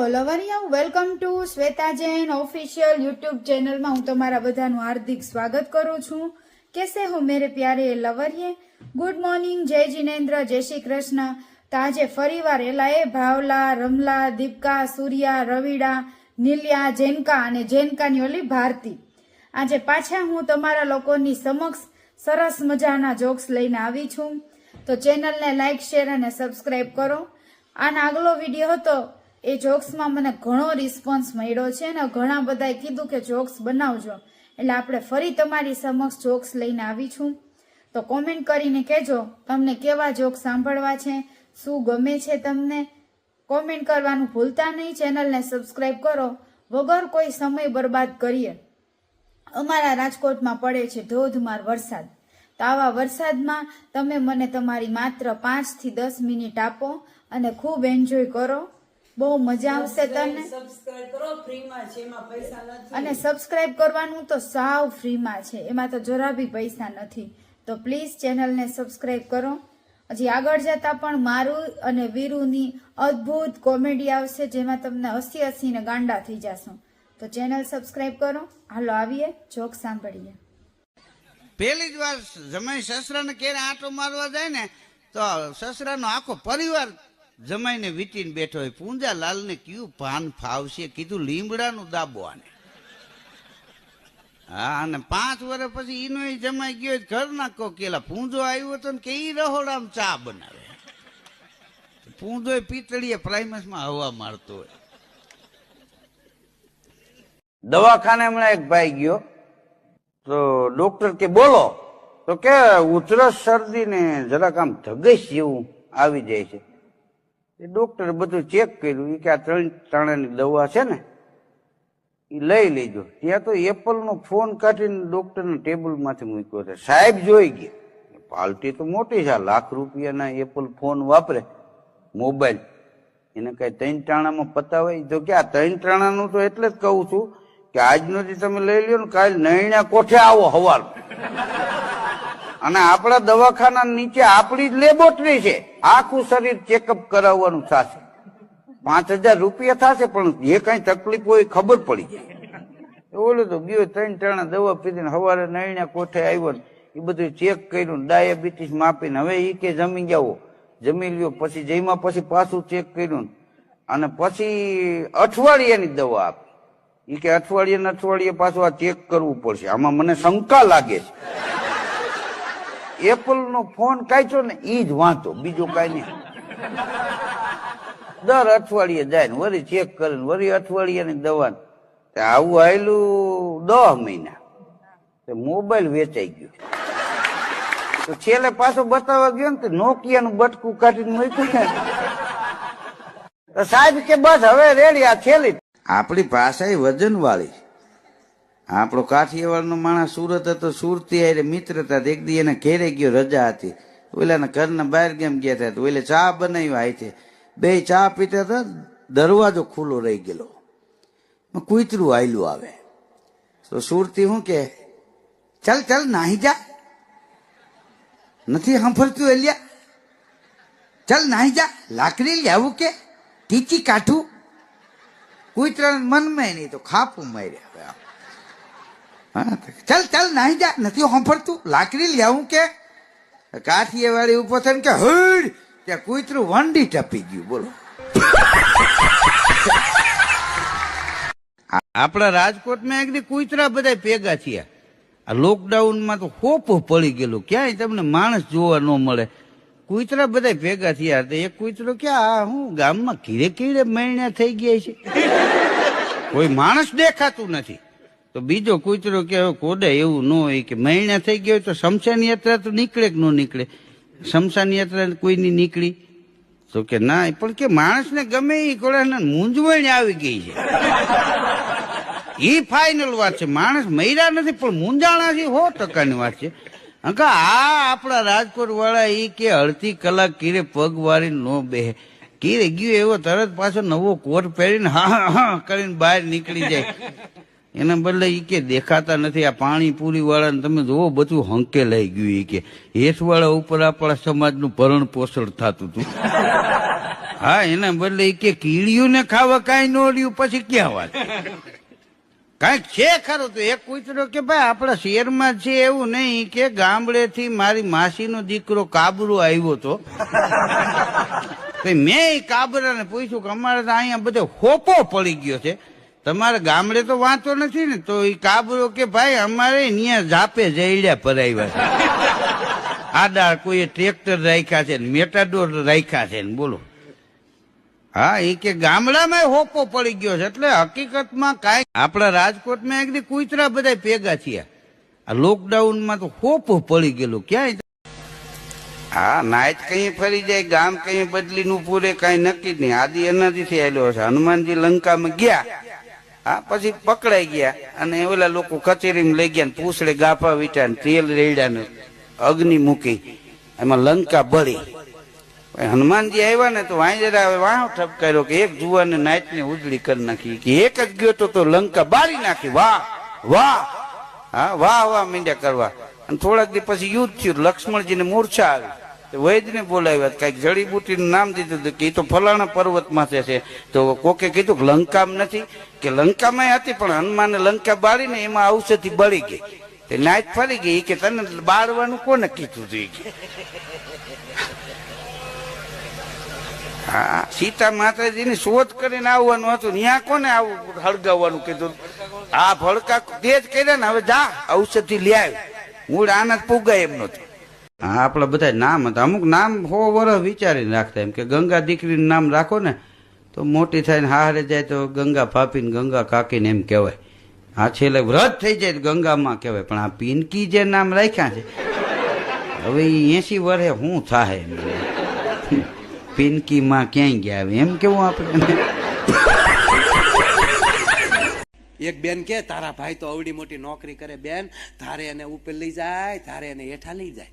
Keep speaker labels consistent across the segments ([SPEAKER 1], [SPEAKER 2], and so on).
[SPEAKER 1] લવરિયા, welcome to Shweta Jain official YouTube channel में हूँ तमारा बधानु हार्दिक स्वागत करूँ छूं। कैसे हो मेरे प्यारे लवरिये? गुड मॉर्निंग, जय जिनेन्द्र, जय श्री कृष्ण। तो आज फरीवार एलाए भावला, रमला, दीपका, सूर्या, रवीड़ा, नीलिया, जेनका अने जेनकानी ओली भारती आज पाछा हूँ तमारा लोकोनी समक्ष सरस मजाना जोक्स लईने आवी छूं। तो चेनल ने लाइक, शेर अने सब्सक्राइब करो। आना आगलो विडियो हतो ए जोक्स में मने घणो रिस्पोन्स मळ्यो छे ने घणा बधाए कीधुं के जोक्स बनावजो, એટલે આપણે ફરી તમારી સમક્ષ જોક્સ લઈને આવી છું। તો કોમેન્ટ કરીને કહેજો તમને કેવા જોક્સ સાંભળવા છે, શું ગમે છે તમને। કોમેન્ટ કરવાનું ભૂલતા નહીં, ચેનલને સબસ્ક્રાઇબ કરો। વગર કોઈ સમય બરબાદ કરીએ અમારા રાજકોટમાં પડે છે ધોધમાર વરસાદ। તો આવા વરસાદમાં તમે મને તમારી માત્ર 5 થી 10 મિનિટ આપો અને ખૂબ એન્જોય કરો। બહુ મજા આવશે તમને।
[SPEAKER 2] સબસ્ક્રાઇબ કરો, ફ્રીમાં છે, એમાં પૈસા નથી।
[SPEAKER 1] અને સબસ્ક્રાઇબ કરવાનું તો સાવ ફ્રીમાં છે, એમાં તો જરા બી પૈસા નથી। તો પ્લીઝ ચેનલને સબસ્ક્રાઇબ કરો। હજી આગળ જતા પણ મારું અને વીરુની અદ્ભુત કોમેડી આવશે, જેમાં તમને હસી ને ગાંડા થઈ જશો। તો ચેનલ સબસ્ક્રાઇબ કરો। હાલો આવીએ જોક સાંભળીએ।
[SPEAKER 3] પહેલી જ વાર જમાઈ સસરાને ઘેરે આંટો મારવા જાય ને તો સસરાનો આખો પરિવાર જમાઈને વીટીને બેઠો હોય। પૂંજાલાલને કયું ભાન ફાવશે, કીધું લીમડાનું દાબો આને। હા, અને 5 વર્ષ પછી ઈનો જમાઈ ગયો ઘર ના કહો કેલા પૂંજો આવ્યો હતો ને કે ઈ રહોડામાં ચા બનાવે। પૂંજો પિત્તળીએ પ્રાઇમસમાં હવા મારતો હોય।
[SPEAKER 4] દવાખાને હમણાં એક ભાઈ ગયો તો ડોક્ટર કે બોલો, તો કે ઉધરસ શરદી ને જરાક આમ ધગશ જેવું આવી જાય છે। ડોક્ટરે બધું ચેક કર્યું, કે આ 3 ટાણાની દવા છે ને એ લઈ લેજો। ત્યાં તો એપલનો ફોન કાઢીને ડોક્ટરના ટેબલમાંથી મૂક્યો છે। સાહેબ જોઈ ગયા, પાર્ટી તો મોટી છે, ₹1,00,000 રૂપિયાના એપલ ફોન વાપરે, મોબાઈલ, એને કઈ 3 ટાણામાં પતાવાય? તો કે આ 3 ટાણાનું તો એટલે જ કહું છું કે આજનો જે તમે લઈ લ્યો ને, કાલ નૈણા કોઠે આવો હવાર, અને આપણા દવાખાના નીચે આપણી જ લેબોરેટરી છે, આખું શરીર ચેકઅપ કરાવવાનું થશે। 5,000 રૂપિયા થશે, પણ જે કઈ તકલીફ હોય ખબર પડી જાય। ઓલો તો ગયો 3 ટાણા દવા પીધીને સવારે નૈણા કોઠે આવ્યો, એ બધું ચેક કર્યું, ડાયાબિટીસ માપીને હવે એ કે જમી જાઓ, જમી લ્યો, પછી જઈમાં પછી પાછું ચેક કર્યું, અને પછી અઠવાડિયાની દવા આપી। એ કે અઠવાડિયે પાછું આ ચેક કરવું પડશે, આમાં મને શંકા લાગે છે। એપલ નો ફોન કાઢ્યો ને ઈ જ વાંચો, બીજો કઈ નહીં। દર અઠવાડિયે જાય ને વળી ચેક કરે ને વળી અઠવાડિયાની દવા, આવું આવેલું 10 મહિના, મોબાઈલ વેચાઈ ગયો। તો છેલ્લે પાછો બતાવવા ગયો ને તો નોકિયાનું બટકું કાઢીને મૂક્યું ને, તો સાહેબ કે બસ હવે રેડી, આ છેલ્લી।
[SPEAKER 3] આપણી ભાષા વજન વાળી। આપણો કાઠિયાવાડનો માણસ સુરત હતો, સુરતી હારે મિત્રતા, એક દી એને ઘેરે ગયો, રજા હતી, ઓલાના ઘરના બહાર કેમ ગયા હતા, તો ઓલે ચા બનાવ્યા હાથે, 2 ચા પીતા હતા, દરવાજો ખુલ્લો રહી ગયેલો, કૂતરું આયલું આવે, તો સુરતી શું કે, ચાલ ચાલ નાહી જા, નથી સાંભળતું એલિયા, ચાલ નાહી જા, લાકડી લાવું કે ટીચી કાઢું? કૂતરા મનમાં નહીં તો ખાપું માર્યા। હા, ચાલ ચાલ નાહી જા, નથી સાંભળતું, લાકડી લાવું કે? કાઠિયાવાડી ઉપર થઈને કે હડ, ત્યાં કૂતરું વંડી ટપી ગયું। બોલો, આપણા રાજકોટમાં એક દી કૂતરા બધા ભેગા થયા। આ લોકડાઉનમાં તો હોપ પડી ગયેલું, ક્યાંય તમને માણસ જોવા ન મળે, કૂતરા બધા ભેગા થયા। તો એક કૂતરો કે આ હું ગામમાં કીડે કીડે મૈણા થઈ ગયા છે, કોઈ માણસ દેખાતું નથી। તો બીજો કૂતરો કે કોડે એવું ન હોય કે મૈણા થઈ ગયો તો શમશાન યાત્રા તો નીકળે કે ન નીકળે? શમશાન યાત્રા કોઈની નીકળી? તો કે ના, પણ કે માણસને ગમે એ કોડાને મૂંઝવણ આવી ગઈ છે, એ ફાઇનલ વાત છે। માણસ મર્યા નથી પણ મૂંઝાણા છે, 100% વાત છે। આ આપણા રાજકોટ વાળા એ કે અડધી કલાક કીરે પગ વાળી નો બેહે, કીરે ગયો એવો તરત પાછો નવો કોટ પહેરીને હા હા કરીને બહાર નીકળી જાય। એના બદલે ઈ કે દેખાતા નથી, આ પાણીપુરી વાળાને તમે જોવો બધું હંકે લઈ ગયું, ઈ કે હેઠવાળા ઉપર આપણા સમાજનું ભરણ પોષણ થતું હતું। હા એના બદલે ઈ કે કીડીયું ને ખાવા કાંઈ ન રહ્યું પછી ક્યાં વાત કાંઈક છે ખરું તો એક કૂતરો કે ભાઈ આપણા શહેરમાં છે એવું નહીં કે ગામડેથી મારી માસીનો દીકરો કાબરો આવ્યો તો મેં એ કાબરાને પૂછ્યું કે અમારે તો અહીંયા બધે હોપો પડી ગયો છે તમારે ગામડે તો વાંચો નથી ને તો એ કાબરો કે ભાઈ અમારે ત્યાં જાપે જઈડ્યા ભરાવ્યા છે આડા કોઈ ટ્રેક્ટર રાખ્યા છે ને મેટાડોર રાખ્યા છે ને બોલો હા એ કે ગામડામાં હોપો પડી ગયો છે એટલે હકીકતમાં કાંઈ આપણા રાજકોટમાં એકદી કૂતરા બધા ભેગા થયા આ લોકડાઉનમાં તો હોપો પડી ગયેલું ક્યાંય હા નાઈટ કઈ ફરી જાય ગામ કઈ બદલી નું પૂરે કઈ નક્કી જ નહીં આદિ એનાથી આવેલો છે હનુમાનજી લંકામાં ગયા હા પછી પકડાઈ ગયા અને ઓલા લોકો કચેરીમાં લઈ ગયા પૂછડે ગાફા વીટા તેલ રેડ્યા ને અગ્નિ મૂકી એમાં લંકા બળી હનુમાનજી આવ્યા ને તો વાંજરા વાહ ઠપકાર્યો કે એક જુવાને નાઈટ ને ઉજળી કરી નાખી કે એક જ ગયો તો લંકા બાળી નાખી વાહ વાહ હા વાહ વાહ મીંડ્યા કરવા અને થોડાક દી પછી યુદ્ધ થયું લક્ષ્મણજીને મૂર્છા આવી વૈદને બોલાવ્યા કઈક જડીબુટીનું નામ દીધું કે એ તો ફલાણા પર્વતમાં છે તો કોકે કીધું કે લંકામાં નથી કે લંકામાં હતી પણ હનુમાને લંકા બાળીને એમાં ઔષધિ બળી ગઈ તે નાઈટ ફરી ગઈ કે તને બાળવાનું કોને કીધું હતું હા સીતા માતાજીની શોધ કરીને આવવાનું હતું ત્યાં કોને આવું હળગાવવાનું કીધું આ ભડકા તેજ કર્યા ને હવે જા ઔષધિ લે આવી મૂળ આના જ પુગાય એમ નતું હા આપડા બધા નામ હતા અમુક નામ 100 વર્ષ વિચારીને રાખતા એમ કે ગંગા દીકરીનું નામ રાખો ને તો મોટી થાય ને હારે જાય તો ગંગા ફાપીને ગંગા કાકીને એમ કહેવાય આ છેલ્લે વ્રત થઈ જાય તો ગંગામાં કહેવાય પણ આ પિનકી જે નામ રાખ્યા છે હવે 80 વર્ષે શું થાય પિનકી માં ક્યાંય ગયા એમ કેવું આપણે
[SPEAKER 5] એક બેન કે તારા ભાઈ તો અવડી મોટી નોકરી કરે બેન તારે એને ઉપર લઈ જાય તારે એને હેઠા લઈ જાય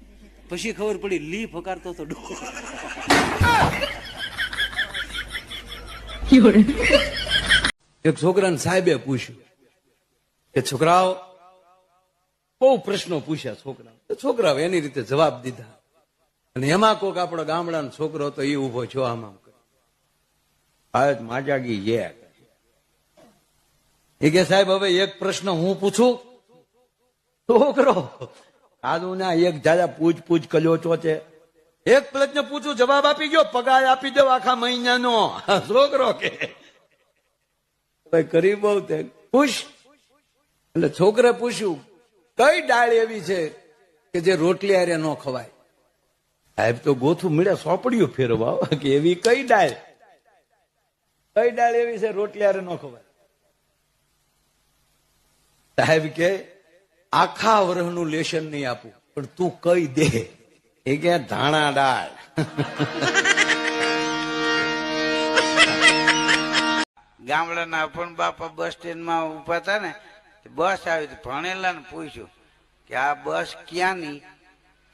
[SPEAKER 5] પછી ખબર પડી લી ફકારતો તો એક છોકરાને સાહેબે પૂછ્યું કે છોકરાઓ બહુ પ્રશ્નો પૂછ્યા છોકરાઓ એની રીતે જવાબ દીધા અને એમાં કોક આપણો ગામડાનો છોકરો હતો એ ઉભો છો આમ
[SPEAKER 3] માજાગી જે
[SPEAKER 5] એ કે સાહેબ હવે એક પ્રશ્ન હું પૂછું છોકરો આદુ ના એક જાજા પૂછ કર્યો છો છે એક પ્રશ્ન પૂછું જવાબ આપી ગયો પગાર આપી દો આખા મહિનાનો છોકરો કે કરી બહુ તે પૂછ એટલે છોકરે પૂછ્યું કઈ દાળ એવી છે કે જે રોટલી હારે ન ખવાય સાહેબ તો ગોથું મળ્યા સોપડીયું ફેરવા કે એવી કઈ દાળ એવી છે રોટલી હારે ન ખવાય સાહેબ કે આખા વર્ષનું લેશન નહીં આપું પણ તું કઈ દે એ કે ધાણા દાળ
[SPEAKER 3] ગામડાના અપણ બાપા બસ સ્ટેન્ડમાં ઉભા હતા ને બસ આવી ભણેલા ને પૂછ્યું કે આ બસ ક્યાંની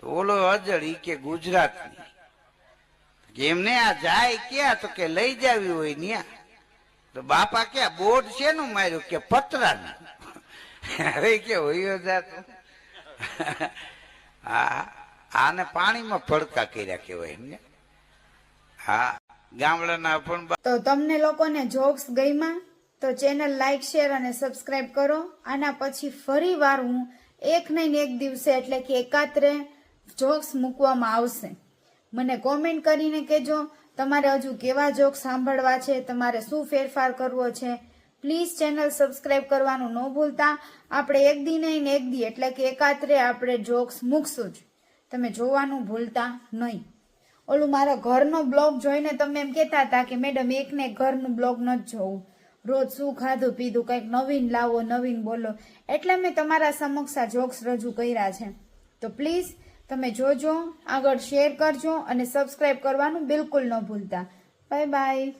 [SPEAKER 3] તો ઓલો અજળ ઈ કે ગુજરાતની એમને આ જાય ક્યાં તો કે લઈ જાવી હોય ન્યા તો બાપા કે બોર્ડ શેનું માર્યું કે પતરાનું અરે કે હોય જાતું હા આને પાણીમાં ફડકા કર્યા કેવાય એમને હા ગામડાના પણ
[SPEAKER 1] તો તમને લોકોને જોક્સ ગઈમાં તો ચેનલ લાઈક શેર અને સબસ્ક્રાઇબ કરો આના પછી ફરી વાર હું એક નહીં એક દિવસે એટલે કે એકાત્રે જોક્સ મૂકવામાં આવશે મને કોમેન્ટ કરીને કહેજો તમારે હજુ કેવા જોક્સ સાંભળવા છે તમારે શું ફેરફાર કરવો છે પ્લીઝ ચેનલ સબસ્ક્રાઇબ કરવાનું ન ભૂલતા આપણે એક દી નહીં એક દી એટલે કે એકાત્રે આપણે જોક્સ મૂકશું જ તમે જોવાનું ભૂલતા નહીં ઓલું મારા ઘરનો બ્લોગ જોઈને તમે એમ કહેતા હતા કે મેડમ એકને ઘરનું બ્લોગ નથી જોવું રોજ શું ખાધું પીધું કંઈક નવીન લાવો નવીન બોલો એટલે મેં તમારા સમક્ષ આ જોક્સ રજૂ કર્યા છે તો પ્લીઝ તમે જોજો આગળ શેર કરજો અને સબસ્ક્રાઇબ કરવાનું બિલકુલ ન ભૂલતા બાય બાય